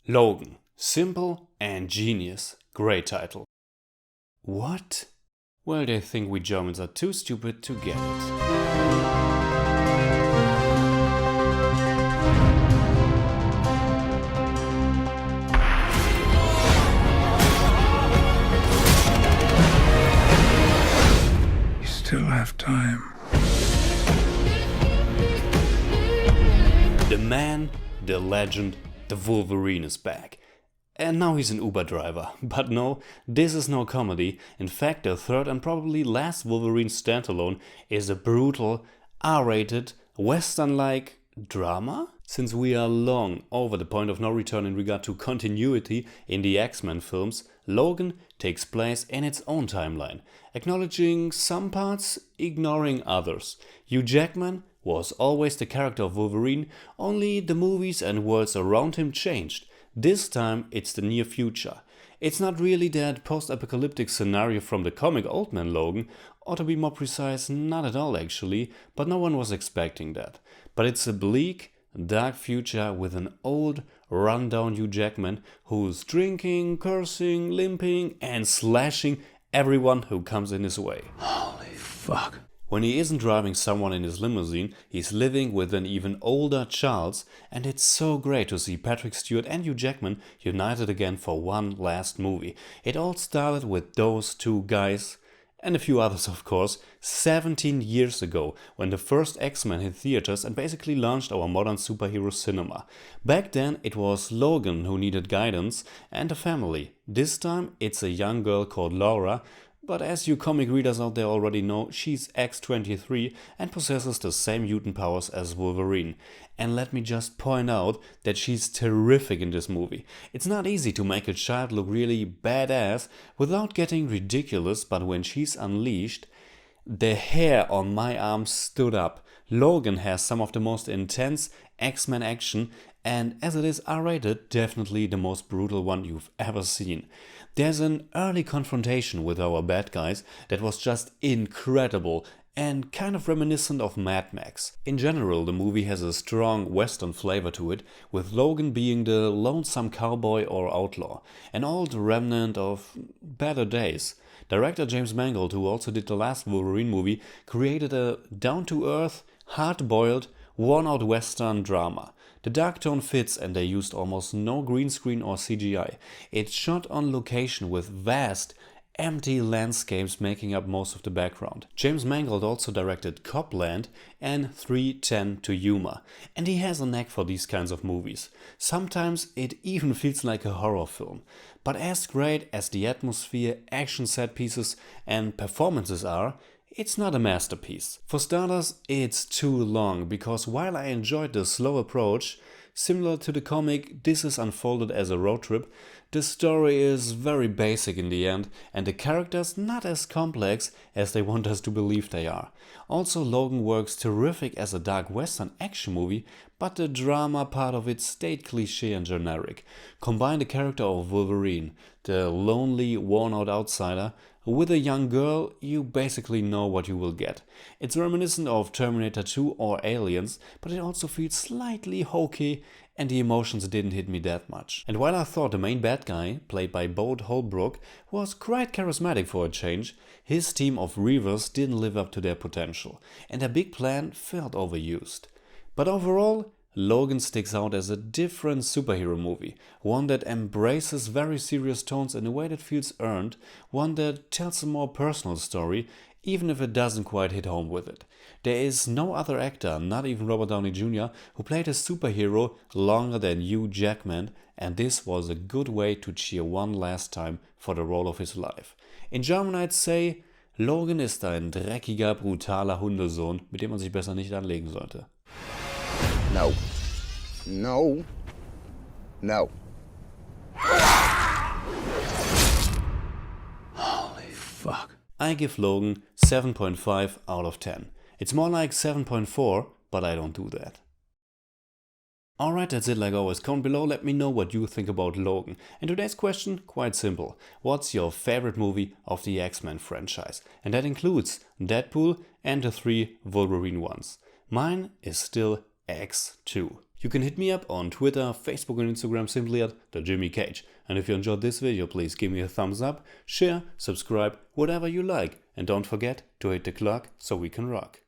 Logan. Simple and genius. Great title. What? Well, they think we Germans are too stupid to get it. Still have time. The man, the legend, the Wolverine is back. And now he's an Uber driver. But no, this is no comedy. In fact, the third and probably last Wolverine standalone is a brutal, R-rated, Western-like drama? Since we are long over the point of no return in regard to continuity in the X-Men films, Logan takes place in its own timeline, acknowledging some parts, ignoring others. Hugh Jackman was always the character of Wolverine, only the movies and worlds around him changed. This time it's the near future. It's not really that post-apocalyptic scenario from the comic Old Man Logan, or to be more precise, not at all actually, but no one was expecting that. But it's a bleak, dark future with an old, run-down Hugh Jackman who's drinking, cursing, limping and slashing everyone who comes in his way. Holy fuck. When he isn't driving someone in his limousine, he's living with an even older Charles, and it's so great to see Patrick Stewart and Hugh Jackman united again for one last movie. It all started with those two guys, and a few others of course, 17 years ago, when the first X-Men hit theaters and basically launched our modern superhero cinema. Back then it was Logan who needed guidance and a family. This time it's a young girl called Laura, but as you comic readers out there already know, she's X-23 and possesses the same mutant powers as Wolverine. And let me just point out that she's terrific in this movie. It's not easy to make a child look really badass without getting ridiculous, but when she's unleashed, the hair on my arm stood up. Logan has some of the most intense X-Men action, and as it is R-rated, definitely the most brutal one you've ever seen. There's an early confrontation with our bad guys that was just incredible and kind of reminiscent of Mad Max. In general, the movie has a strong Western flavor to it, with Logan being the lonesome cowboy or outlaw, an old remnant of better days. Director James Mangold, who also did the last Wolverine movie, created a down-to-earth, hard-boiled, worn-out Western drama. The dark tone fits and they used almost no green screen or CGI. It's shot on location with vast, empty landscapes making up most of the background. James Mangold also directed Copland and 3:10 to Yuma, and he has a knack for these kinds of movies. Sometimes it even feels like a horror film. But as great as the atmosphere, action set pieces and performances are, it's not a masterpiece. For starters, it's too long, because while I enjoyed the slow approach, similar to the comic, this is unfolded as a road trip, the story is very basic in the end, and the characters not as complex as they want us to believe they are. Also, Logan works terrific as a dark western action movie, but the drama part of it stayed cliché and generic. Combine the character of Wolverine, the lonely, worn-out outsider, with a young girl, you basically know what you will get. It's reminiscent of Terminator 2 or Aliens, but it also feels slightly hokey and the emotions didn't hit me that much. And while I thought the main bad guy, played by Bode Holbrook, was quite charismatic for a change, his team of Reavers didn't live up to their potential, and their big plan felt overused. But overall, Logan sticks out as a different superhero movie, one that embraces very serious tones in a way that feels earned, one that tells a more personal story, even if it doesn't quite hit home with it. There is no other actor, not even Robert Downey Jr., who played a superhero longer than Hugh Jackman, and this was a good way to cheer one last time for the role of his life. In German I'd say, Logan ist ein dreckiger, brutaler Hundesohn, mit dem man sich besser nicht anlegen sollte. No. No. No. Holy fuck. I give Logan 7.5 out of 10. It's more like 7.4, but I don't do that. Alright, that's it like always. Comment below, let me know what you think about Logan. And today's question, quite simple. What's your favorite movie of the X-Men franchise? And that includes Deadpool and the 3 Wolverine ones. Mine is still X2. You can hit me up on Twitter, Facebook and Instagram simply at TheJimmyCage. And if you enjoyed this video, please give me a thumbs up, share, subscribe, whatever you like. And don't forget to hit the clock so we can rock.